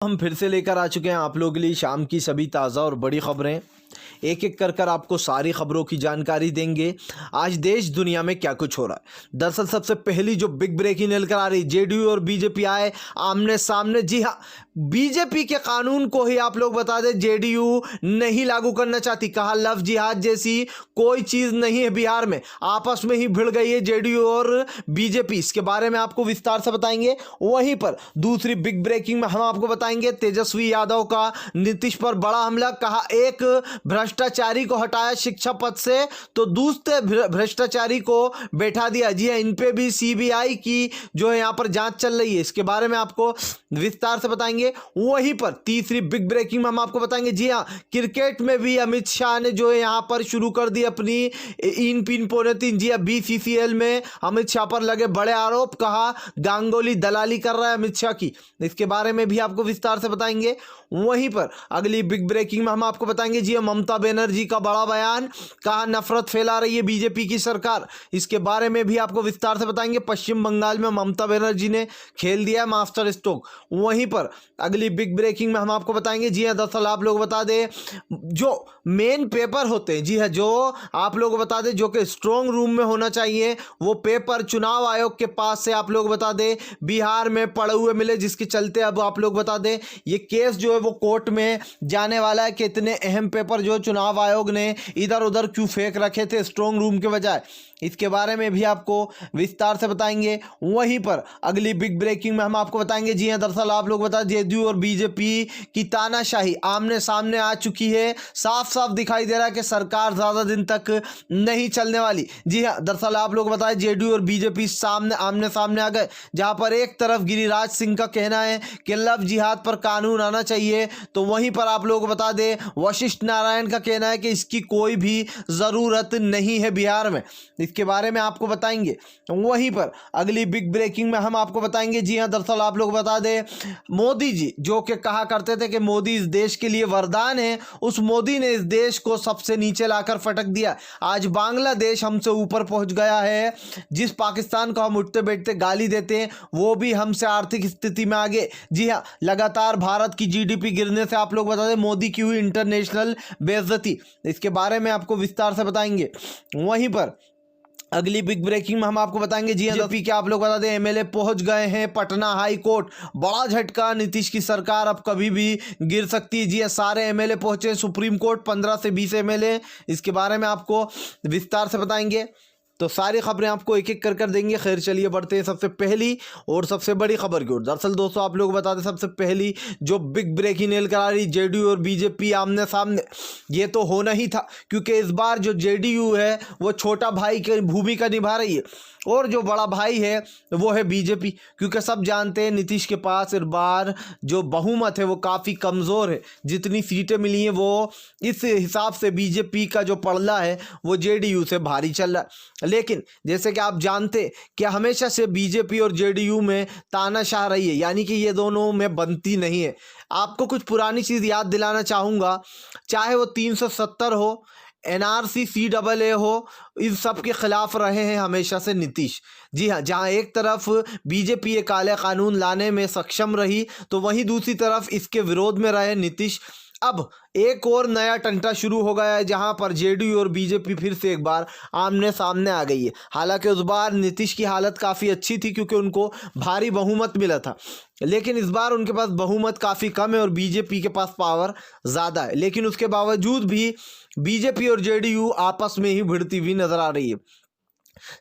हम फिर से लेकर आ चुके हैं आप लोगों के लिए शाम की सभी ताज़ा और बड़ी खबरें। एक एक कर आपको सारी खबरों की जानकारी देंगे। आज देश दुनिया में क्या कुछ हो रहा है। दरअसल सबसे पहली जो बिग ब्रेकिंग निकल आ रही, जेडीयू और बीजेपी आए आमने सामने। जी हाँ, बीजेपी के कानून को ही आप लोग बता दें जेडीयू नहीं लागू करना चाहती। कहा लव जिहाद जैसी कोई चीज नहीं है बिहार में, आपस में ही भिड़ गई है जेडीयू और बीजेपी। इसके बारे में आपको विस्तार से बताएंगे। वहीं पर दूसरी बिग ब्रेकिंग में हम आपको बताएंगे तेजस्वी यादव का नीतीश पर बड़ा हमला। कहा एक भ्रष्टाचारी को हटाया शिक्षा पद से तो दूसरे भ्रष्टाचारी को बैठा दिया। जी हाँ, इन पे भी सीबीआई की जो है यहां पर जांच चल रही है। इसके बारे में आपको विस्तार से बताएंगे। वहीं पर तीसरी बिग ब्रेकिंग में हम आपको बताएंगे, जी हाँ, क्रिकेट में भी अमित शाह ने जो है यहां पर शुरू कर दी अपनी इन पिन पौने तीन। जी हाँ, बीसीसीएल में अमित शाह पर लगे बड़े आरोप। कहा गांगुली दलाली कर रहा है अमित शाह की। इसके बारे में भी आपको विस्तार से बताएंगे। वहीं पर अगली बिग ब्रेकिंग में हम आपको बताएंगे, जी ममता बनर्जी का बड़ा बयान। कहा नफरत फैला रही है बीजेपी की सरकार। इसके बारे में भी आपको विस्तार से बताएंगे। पश्चिम बंगाल में ममता बनर्जी ने खेल दिया मास्टर स्ट्रोक। वहीं पर अगली बिग ब्रेकिंग में हम आपको बताएंगे, जी हाँ, दरअसल आप लोग बता दें जो मेन पेपर होते हैं, जी हाँ, जो आप लोग बता दें जो कि स्ट्रॉन्ग रूम में होना चाहिए, वो पेपर चुनाव आयोग के पास से आप लोग बता दें बिहार में पड़े हुए मिले, जिसके चलते अब आप लोग बता दें ये केस जो है वो कोर्ट में जाने वाला है कि इतने अहम पेपर जो चुनाव आयोग ने इधर उधर क्यों फेंक रखे थे स्ट्रॉन्ग रूम के बजाय। इसके बारे में भी आपको विस्तार से बताएंगे। वहीं पर अगली बिग ब्रेकिंग में हम आपको बताएंगे, जी हां, दरअसल आप लोग बता जेडीयू और बीजेपी की तानाशाही आमने सामने आ चुकी है। साफ साफ दिखाई दे रहा है कि सरकार ज्यादा दिन तक नहीं चलने वाली। जी हां, दरअसल आप लोग बताएं जेडीयू और बीजेपी सामने आमने सामने आ गए, जहां पर एक तरफ गिरिराज सिंह का कहना है कि लव जिहाद पर कानून आना चाहिए, तो वहीं पर आप लोग बता दें वशिष्ठ नारायण का कहना है कि इसकी कोई भी जरूरत नहीं है बिहार में। इसके बारे में आपको बताएंगे। वहीं पर अगली बिग ब्रेकिंग में हम आपको बताएंगे, जी हां, दरअसल आप लोग बता दें मोदी जी जो कि कहा करते थे कि मोदी इस देश के लिए वरदान है, उस मोदी ने इस देश को सबसे नीचे लाकर फटक दिया। आज बांग्लादेश हमसे ऊपर पहुंच गया है। जिस पाकिस्तान को हम उठते बैठते गाली देते हैं वो भी हमसे आर्थिक स्थिति में आगे। जी हां, लगातार भारत की जीडीपी गिरने से आप लोग बता दें मोदी की हुई इंटरनेशनल बेइज्जती। इसके बारे में आपको विस्तार से बताएंगे। वहीं पर अगली बिग ब्रेकिंग में हम आपको बताएंगे, जी जेपी के आप लोग बता दें एमएलए पहुंच गए हैं पटना हाई कोर्ट। बड़ा झटका, नीतीश की सरकार अब कभी भी गिर सकती है। जी सारे एमएलए पहुंचे सुप्रीम कोर्ट, 15 से 20 एमएलए। इसके बारे में आपको विस्तार से बताएंगे। तो सारी खबरें आपको एक एक कर देंगे। खैर चलिए बढ़ते हैं सबसे पहली और सबसे बड़ी खबर की ओर। दरअसल दोस्तों आप लोग बता दें सबसे पहली जो बिग ब्रेकिंग न्यूज़ करा रही जेडीयू और बीजेपी आमने सामने, ये तो होना ही था क्योंकि इस बार जो जेडीयू है वो छोटा भाई की भूमिका निभा रही है और जो बड़ा भाई है वो है बीजेपी। क्योंकि सब जानते हैं नीतीश के पास इस बार जो बहुमत है वो काफ़ी कमज़ोर है। जितनी सीटें मिली हैं वो इस हिसाब से बीजेपी का जो पड़ला है वो जेडीयू से भारी चल रहा है। लेकिन जैसे कि आप जानते कि हमेशा से बीजेपी और जेडीयू में तानाशाह रही है, यानी कि ये दोनों में बनती नहीं है। आपको कुछ पुरानी चीज़ याद दिलाना चाहूँगा, चाहे वो 370 हो, एनआरसी, सीएए हो, इन सब के खिलाफ रहे हैं हमेशा से नीतीश। जी हाँ, जहाँ एक तरफ बीजेपी ये काले कानून लाने में सक्षम रही तो वहीं दूसरी तरफ इसके विरोध में रहे नीतीश। अब एक और नया टंटा शुरू हो गया है जहां पर जेडीयू और बीजेपी फिर से एक बार आमने सामने आ गई है। हालांकि उस बार नीतीश की हालत काफ़ी अच्छी थी क्योंकि उनको भारी बहुमत मिला था, लेकिन इस बार उनके पास बहुमत काफ़ी कम है और बीजेपी के पास पावर ज़्यादा है। लेकिन उसके बावजूद भी बीजेपी और जेडीयू आपस में ही भिड़ती हुई नजर आ रही है।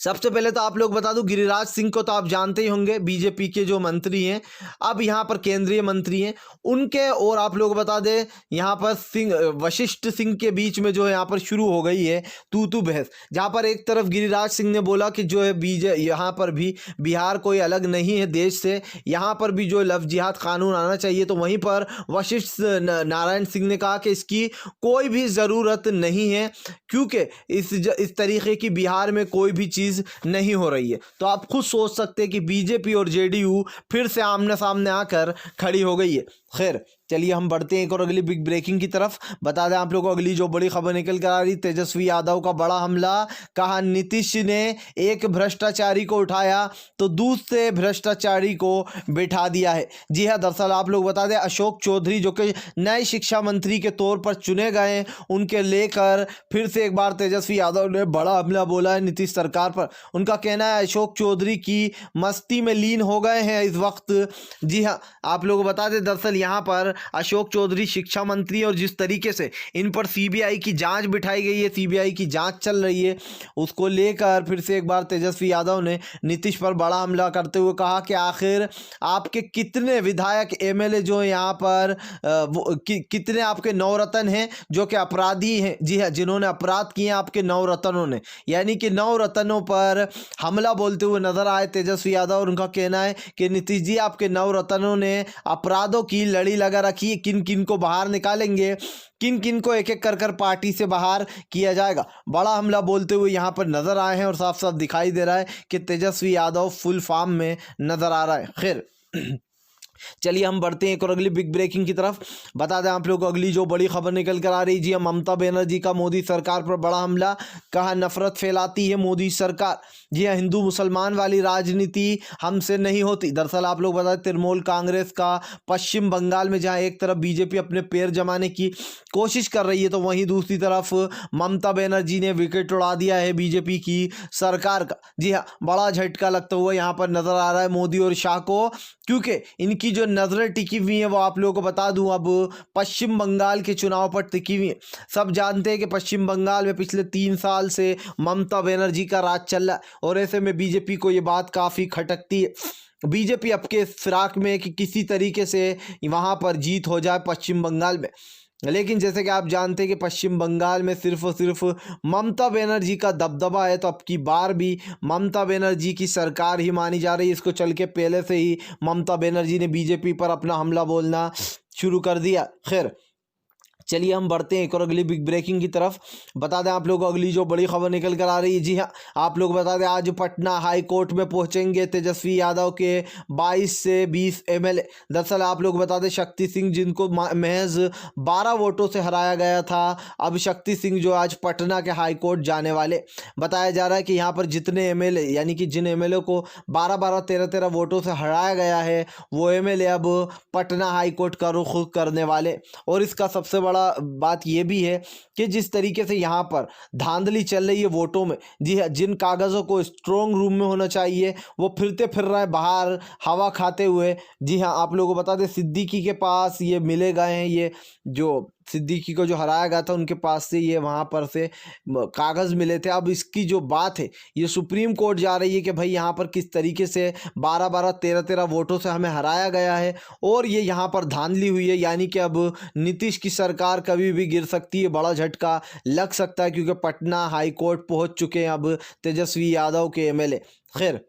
सबसे पहले तो आप लोग बता दूं गिरिराज सिंह को तो आप जानते ही होंगे, बीजेपी के जो मंत्री हैं, अब यहाँ पर केंद्रीय मंत्री हैं उनके, और आप लोग बता दें यहाँ पर वशिष्ठ सिंह के बीच में जो है यहाँ पर शुरू हो गई है तू बहस। जहाँ पर एक तरफ गिरिराज सिंह ने बोला कि जो है यहाँ पर भी बिहार कोई अलग नहीं है देश से, यहाँ पर भी जो लव जिहाद कानून आना चाहिए, तो वहीं पर वशिष्ठ नारायण सिंह ने कहा कि इसकी कोई भी ज़रूरत नहीं है क्योंकि इस तरीके की बिहार में कोई भी भी चीज़ नहीं हो रही है। तो आप खुद सोच सकते हैं कि बीजेपी और जेडीयू फिर से आमने सामने आकर खड़ी हो गई है। खैर चलिए हम बढ़ते हैं एक और अगली बिग ब्रेकिंग की तरफ। बता दें आप लोगों को अगली जो बड़ी खबर निकल कर आ रही, तेजस्वी यादव का बड़ा हमला। कहा नीतीश ने एक भ्रष्टाचारी को उठाया तो दूसरे भ्रष्टाचारी को बिठा दिया है। जी हाँ, दरअसल आप लोग बता दें अशोक चौधरी जो कि नए शिक्षा मंत्री के तौर पर चुने गए हैं, उनके लेकर फिर से एक बार तेजस्वी यादव ने बड़ा हमला बोला है नीतीश सरकार पर। उनका कहना है अशोक चौधरी की मस्ती में लीन हो गए हैं इस वक्त। जी हाँ, आप लोगों को बता दें दरअसल यहाँ पर अशोक चौधरी शिक्षा मंत्री और जिस तरीके से इन पर सीबीआई की जांच बिठाई गई है, सीबीआई की जांच चल रही है, उसको लेकर फिर से एक बार तेजस्वी यादव ने नीतीश पर बड़ा हमला करते हुए कहा कि आखिर आपके कितने विधायक एमएलए जो यहाँ पर कितने आपके नवरत्न हैं जो कि अपराधी हैं। जी हाँ, जिन्होंने अपराध किए आपके नवरत्नों ने, यानी कि नवरत्नों पर हमला बोलते हुए नजर आए तेजस्वी यादव। और उनका कहना है कि नीतीश जी आपके नवरत्नों ने अपराधों की लड़ी लगा रखी है, किन किन को बाहर निकालेंगे, किन किन को एक एक कर पार्टी से बाहर किया जाएगा। बड़ा हमला बोलते हुए यहाँ पर नजर आए हैं और साफ साफ दिखाई दे रहा है कि तेजस्वी यादव फुल फॉर्म में नजर आ रहा है। खैर चलिए हम बढ़ते हैं एक और अगली बिग ब्रेकिंग की तरफ। बता दें आप लोग को अगली जो बड़ी खबर निकल कर आ रही, जी ममता बनर्जी का मोदी सरकार पर बड़ा हमला। कहा नफरत फैलाती है मोदी सरकार। जी हाँ, हिंदू मुसलमान वाली राजनीति हमसे नहीं होती। दरअसल आप लोग बता दें तृणमूल कांग्रेस का पश्चिम बंगाल में जहाँ एक तरफ बीजेपी अपने पैर जमाने की कोशिश कर रही है, तो वहीं दूसरी तरफ ममता बनर्जी ने विकेट उड़ा दिया है बीजेपी की सरकार का। जी हाँ, बड़ा झटका लगता हुआ यहाँ पर नजर आ रहा है मोदी और शाह को, क्योंकि इनकी जो नजरें टिकी हुई हैं वो आप लोगों को बता दूं अब पश्चिम बंगाल के चुनाव पर टिकी हुई हैं। सब जानते हैं कि पश्चिम बंगाल में पिछले 3 साल से ममता बनर्जी का राज चल रहा है और ऐसे में बीजेपी को ये बात काफ़ी खटकती है। बीजेपी अब के फिराक में कि किसी तरीके से वहाँ पर जीत हो जाए पश्चिम बंगाल में, लेकिन जैसे कि आप जानते हैं कि पश्चिम बंगाल में सिर्फ और सिर्फ ममता बनर्जी का दबदबा है, तो अब की बार भी ममता बनर्जी की सरकार ही मानी जा रही है। इसको चल के पहले से ही ममता बनर्जी ने बीजेपी पर अपना हमला बोलना शुरू कर दिया। खैर चलिए हम बढ़ते हैं एक और अगली बिग ब्रेकिंग की तरफ। बता दें आप लोग को अगली जो बड़ी खबर निकल कर आ रही है, जी हाँ, आप लोग बता दें आज पटना हाई कोर्ट में पहुंचेंगे तेजस्वी यादव के 22 से 20 एमएलए। दरअसल आप लोग बता दें शक्ति सिंह जिनको महज 12 वोटों से हराया गया था, अब शक्ति सिंह जो आज पटना के हाई कोर्ट जाने वाले। बताया जा रहा है कि यहाँ पर जितने एमएलए यानी कि जिन एमएलए को 12-12, 13-13 वोटों से हराया गया है वो एमएलए अब पटना हाई कोर्ट का रुख करने वाले। और इसका सबसे बड़ा बात यह भी है कि जिस तरीके से यहाँ पर धांधली चल रही है वोटों में, जी हाँ, जिन कागज़ों को स्ट्रॉन्ग रूम में होना चाहिए वो फिरते फिर रहे बाहर हवा खाते हुए। जी हाँ, आप लोगों को बता दें सिद्दीकी के पास ये मिले गए हैं, ये जो सिद्दीकी को जो हराया गया था उनके पास से ये वहाँ पर से कागज़ मिले थे। अब इसकी जो बात है ये सुप्रीम कोर्ट जा रही है कि भाई यहाँ पर किस तरीके से 12-12, 13-13 वोटों से हमें हराया गया है और ये यहाँ पर धांधली हुई है, यानी कि अब नीतीश की सरकार कभी भी गिर सकती है, बड़ा झटका लग सकता है, क्योंकि पटना हाई कोर्ट पहुँच चुके हैं अब तेजस्वी यादव के एमएलए। खैर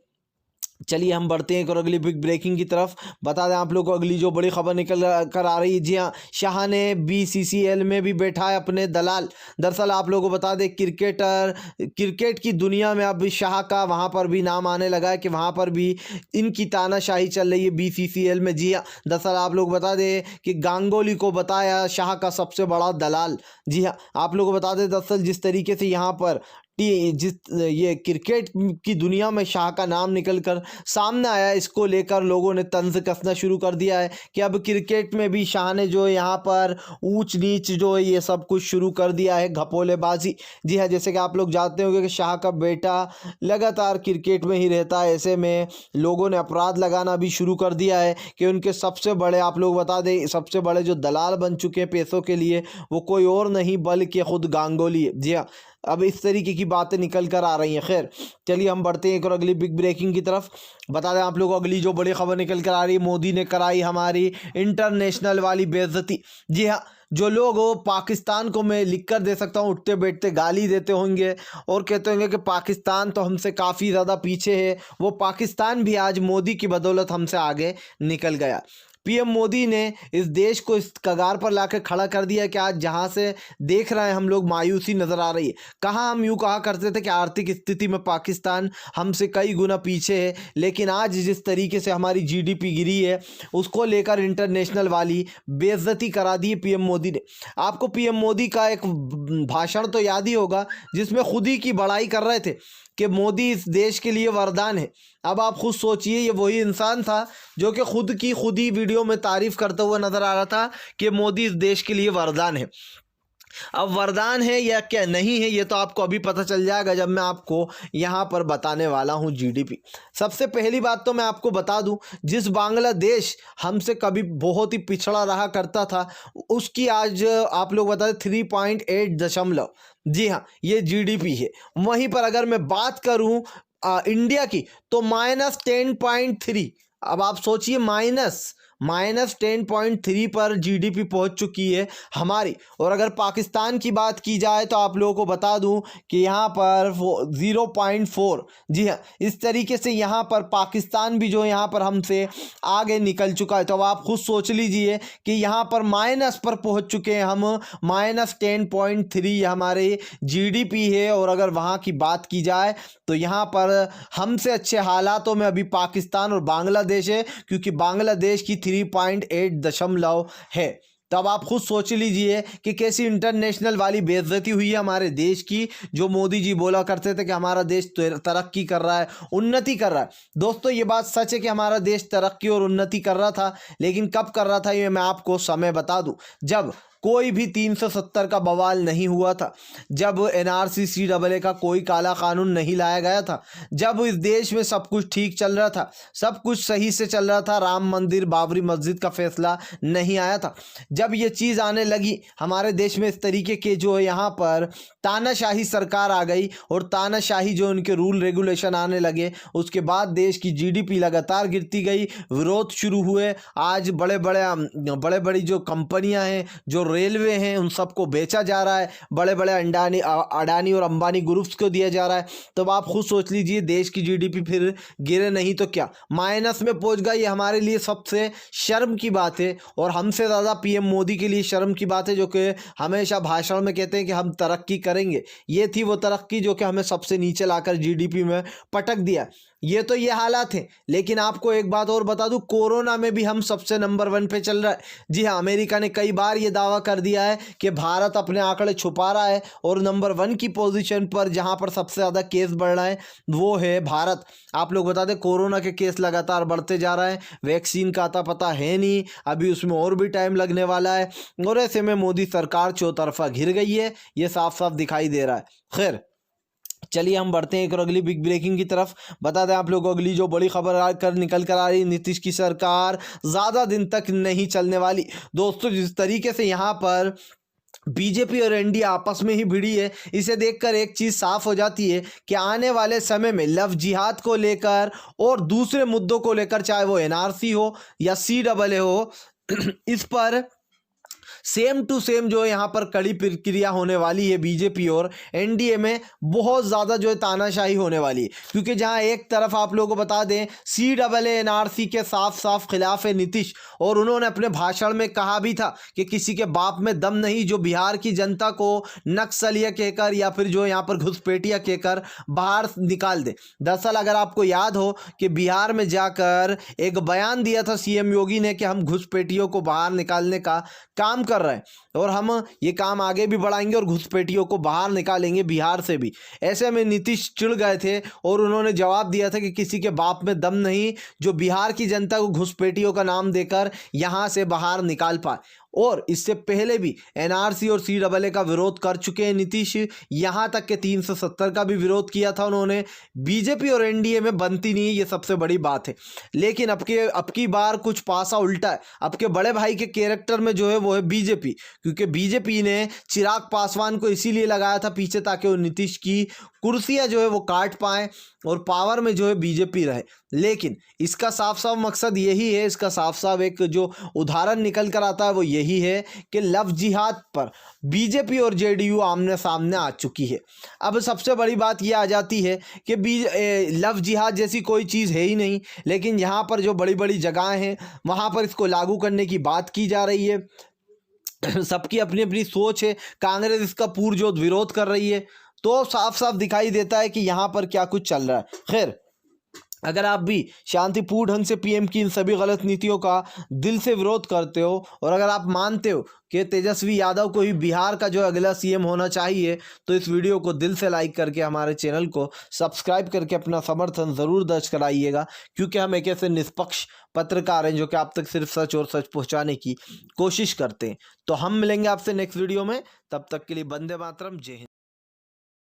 चलिए हम बढ़ते हैं एक और अगली बिग ब्रेकिंग की तरफ। बता दें आप लोग को अगली जो बड़ी खबर निकल कर आ रही है, जी हाँ, शाह ने बीसीसीएल में भी बैठा है अपने दलाल। दरअसल आप लोगों को बता दें क्रिकेट की दुनिया में अब शाह का वहाँ पर भी नाम आने लगा है कि वहाँ पर भी इनकी तानाशाही चल रही है बीसीसीएल में। जी हाँ, दरअसल आप लोग बता दें कि गांगुली को बताया शाह का सबसे बड़ा दलाल। जी हाँ, आप लोगों को बता दें दरअसल जिस तरीके से यहाँ पर ये क्रिकेट की दुनिया में शाह का नाम निकलकर सामने आया, इसको लेकर लोगों ने तंज कसना शुरू कर दिया है कि अब क्रिकेट में भी शाह ने जो यहाँ पर ऊंच नीच जो है ये सब कुछ शुरू कर दिया है, घपोलेबाजी। जी हाँ, जैसे कि आप लोग जानते होंगे कि शाह का बेटा लगातार क्रिकेट में ही रहता है, ऐसे में लोगों ने अपराध लगाना भी शुरू कर दिया है कि उनके सबसे बड़े, आप लोग बता दें सबसे बड़े जो दलाल बन चुके हैं पैसों के लिए वो कोई और नहीं बल्कि खुद गांगुली है। जी हाँ, अब इस तरीके की बातें निकल कर आ रही हैं। खैर चलिए हम बढ़ते हैं एक और अगली बिग ब्रेकिंग की तरफ। बता दें आप लोगों को अगली जो बड़ी खबर निकल कर आ रही है, मोदी ने कराई हमारी इंटरनेशनल वाली बेइज्जती। जी हाँ, जो लोग हो पाकिस्तान को मैं लिख कर दे सकता हूँ उठते बैठते गाली देते होंगे और कहते होंगे कि पाकिस्तान तो हमसे काफ़ी ज़्यादा पीछे है, वो पाकिस्तान भी आज मोदी की बदौलत हमसे आगे निकल गया। पीएम मोदी ने इस देश को इस कगार पर लाकर खड़ा कर दिया कि आज जहां से देख रहे हैं हम लोग मायूसी नजर आ रही है। कहाँ हम यूं कहा करते थे कि आर्थिक स्थिति में पाकिस्तान हमसे कई गुना पीछे है, लेकिन आज जिस तरीके से हमारी जीडीपी गिरी है उसको लेकर इंटरनेशनल वाली बेइज्जती करा दी पीएम मोदी ने। आपको पीएम मोदी का एक भाषण तो याद ही होगा जिसमें खुद ही की बड़ाई कर रहे थे कि मोदी इस देश के लिए वरदान है। अब आप खुद सोचिए, ये वही इंसान था जो कि खुद ही वीडियो में तारीफ करता हुआ नजर आ रहा था कि मोदी इस देश के लिए वरदान है। अब वरदान है या क्या नहीं है ये तो आपको अभी पता चल जाएगा जब मैं आपको यहाँ पर बताने वाला हूँ जीडीपी। सबसे पहली बात तो मैं आपको बता दूँ, जिस बांग्लादेश हमसे कभी बहुत ही पिछड़ा रहा करता था उसकी आज आप लोग बता दें 3.8 दशमलव, जी हाँ ये जीडीपी है। वहीं पर अगर मैं बात करूँ इंडिया की तो -10.3। अब आप सोचिए -10.3 पर जीडीपी पहुंच चुकी है हमारी। और अगर पाकिस्तान की बात की जाए तो आप लोगों को बता दूं कि यहाँ पर 0.4, जी हाँ इस तरीके से यहाँ पर पाकिस्तान भी जो यहाँ पर हमसे आगे निकल चुका है। तो अब आप खुद सोच लीजिए कि यहाँ पर माइनस पर पहुँच चुके हैं हम, -10.3 हमारे जीडीपी है। और अगर वहाँ की बात की जाए तो यहाँ पर हमसे अच्छे हालातों में अभी पाकिस्तान और बांग्लादेश है, क्योंकि बांग्लादेश की 3.8 दशमलव है। तब आप खुद सोच लीजिए कि कैसी इंटरनेशनल वाली बेइज्जती हुई है हमारे देश की। जो मोदी जी बोला करते थे कि हमारा देश तरक्की कर रहा है, उन्नति कर रहा है। दोस्तों ये बात सच है कि हमारा देश तरक्की और उन्नति कर रहा था, लेकिन कब कर रहा था ये मैं आपको समय बता दूं, जब कोई भी 370 का बवाल नहीं हुआ था, जब एनआरसी सीएए का कोई काला कानून नहीं लाया गया था, जब इस देश में सब कुछ ठीक चल रहा था, सब कुछ सही से चल रहा था, राम मंदिर बाबरी मस्जिद का फैसला नहीं आया था। जब ये चीज़ आने लगी हमारे देश में इस तरीके के जो यहाँ पर तानाशाही सरकार आ गई और तानाशाही जो उनके रूल रेगुलेशन आने लगे, उसके बाद देश की जीडीपी लगातार गिरती गई, विरोध शुरू हुए। आज बड़े बड़ी जो कंपनियां हैं, जो रेलवे हैं, उन सबको बेचा जा रहा है, बड़े बड़े अडानी और अंबानी ग्रुप्स को दिया जा रहा है। तो आप खुद सोच लीजिए देश की जीडीपी फिर गिरे नहीं तो क्या माइनस में पहुंच गई। ये हमारे लिए सबसे शर्म की बात है और हमसे ज़्यादा पीएम मोदी के लिए शर्म की बात है, जो कि हमेशा भाषण में कहते हैं कि हम तरक्की करेंगे। ये थी वो तरक्की जो कि हमें सबसे नीचे लाकर जीडीपी में पटक दिया। ये तो ये हालात हैं। लेकिन आपको एक बात और बता दूं, कोरोना में भी हम सबसे नंबर 1 पे चल रहा है। जी हाँ, अमेरिका ने कई बार ये दावा कर दिया है कि भारत अपने आंकड़े छुपा रहा है और नंबर 1 की पोजीशन पर जहां पर सबसे ज़्यादा केस बढ़ रहा है वो है भारत। आप लोग बता दें कोरोना के केस लगातार बढ़ते जा रहे हैं, वैक्सीन का अता पता है नहीं, अभी उसमें और भी टाइम लगने वाला है। और ऐसे में मोदी सरकार चौतरफा घिर गई है, ये साफ साफ दिखाई दे रहा है। खैर चलिए हम बढ़ते हैं एक और अगली बिग ब्रेकिंग की तरफ। बता दें आप लोगों को अगली जो बड़ी खबर निकल कर आ रही, नीतीश की सरकार ज़्यादा दिन तक नहीं चलने वाली। दोस्तों जिस तरीके से यहाँ पर बीजेपी और एनडीए आपस में ही भिड़ी है, इसे देखकर एक चीज़ साफ हो जाती है कि आने वाले समय में लव जिहाद को लेकर और दूसरे मुद्दों को लेकर, चाहे वो एनआरसी हो या सीएए हो, इस पर सेम टू सेम जो है यहाँ पर कड़ी प्रक्रिया होने वाली है बीजेपी और एनडीए में। बहुत ज़्यादा जो है तानाशाही होने वाली है, क्योंकि जहाँ एक तरफ आप लोगों को बता दें सीएए एनआरसी के साफ साफ खिलाफ है नीतीश, और उन्होंने अपने भाषण में कहा भी था कि किसी के बाप में दम नहीं जो बिहार की जनता को नक्सलिया कहकर या फिर जो यहाँ पर घुसपैठिया कहकर बाहर निकाल दे। दरअसल अगर आपको याद हो कि बिहार में जाकर एक बयान दिया था सीएम योगी ने कि हम घुसपैठियों को बाहर निकालने का काम कर रहे हैं और हम ये काम आगे भी बढ़ाएंगे और घुसपैठियों को बाहर निकालेंगे बिहार से भी। ऐसे में नीतीश चिढ़ गए थे और उन्होंने जवाब दिया था कि किसी के बाप में दम नहीं जो बिहार की जनता को घुसपैठियों का नाम देकर यहां से बाहर निकाल पाए। और इससे पहले भी एनआरसी और सीएए का विरोध कर चुके हैं नीतीश, यहां तक कि 370 का भी विरोध किया था उन्होंने। बीजेपी और एनडीए में बनती नहीं है, ये सबसे बड़ी बात है। लेकिन अब की बार कुछ पासा उल्टा है। अब के बड़े भाई के कैरेक्टर में जो है वो है बीजेपी, क्योंकि बीजेपी ने चिराग पासवान को इसीलिए लगाया था पीछे ताकि वो नीतीश की कुर्सियां जो है वो काट पाएं और पावर में जो है बीजेपी रहे। लेकिन इसका साफ साफ मकसद यही है, इसका साफ साफ एक जो उदाहरण निकल कर आता है वो यही है कि लव जिहाद पर बीजेपी और जेडीयू आमने सामने आ चुकी है। अब सबसे बड़ी बात यह आ जाती है कि लव जिहाद जैसी कोई चीज़ है ही नहीं, लेकिन यहाँ पर जो बड़ी बड़ी जगहें हैं वहाँ पर इसको लागू करने की बात की जा रही है। सबकी अपनी अपनी सोच है। कांग्रेस इसका पुरजोर विरोध कर रही है, तो साफ साफ दिखाई देता है कि यहाँ पर क्या कुछ चल रहा है। खैर, अगर आप भी शांतिपूर्ण ढंग से पीएम की इन सभी गलत नीतियों का दिल से विरोध करते हो और अगर आप मानते हो कि तेजस्वी यादव को ही बिहार का जो अगला सीएम होना चाहिए, तो इस वीडियो को दिल से लाइक करके हमारे चैनल को सब्सक्राइब करके अपना समर्थन ज़रूर दर्ज कराइएगा, क्योंकि हम एक ऐसे निष्पक्ष पत्रकार हैं जो कि आप तक सिर्फ सच और सच पहुंचाने की कोशिश करते हैं। तो हम मिलेंगे आपसे नेक्स्ट वीडियो में, तब तक के लिए वंदे मातरम, जय हिंद।